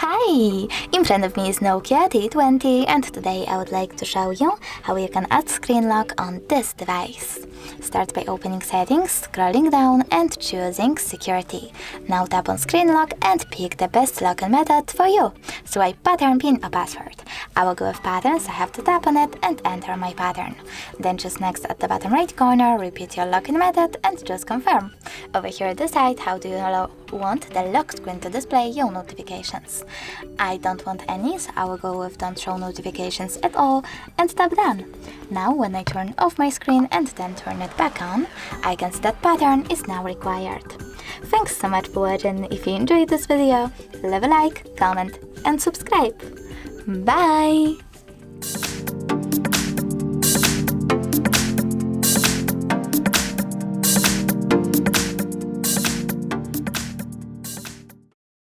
Hi! In front of me is Nokia T20 and today I would like to show you how you can add screen lock on this device. Start by opening settings, scrolling down and choosing security. Now tap on screen lock and pick the best login method for you. Swipe pattern, pin or password. I will go with pattern, so I have to tap on it and enter my pattern. Then choose next at the bottom right corner, repeat your login method and choose confirm. Over here decide how do you want the lock screen to display your notifications. I don't want any, so I will go with don't show notifications at all and tap done. Now when I turn off my screen and then turn it back on, I can see that pattern is now required. Thanks so much for watching. If you enjoyed this video, leave a like, comment and subscribe. Bye!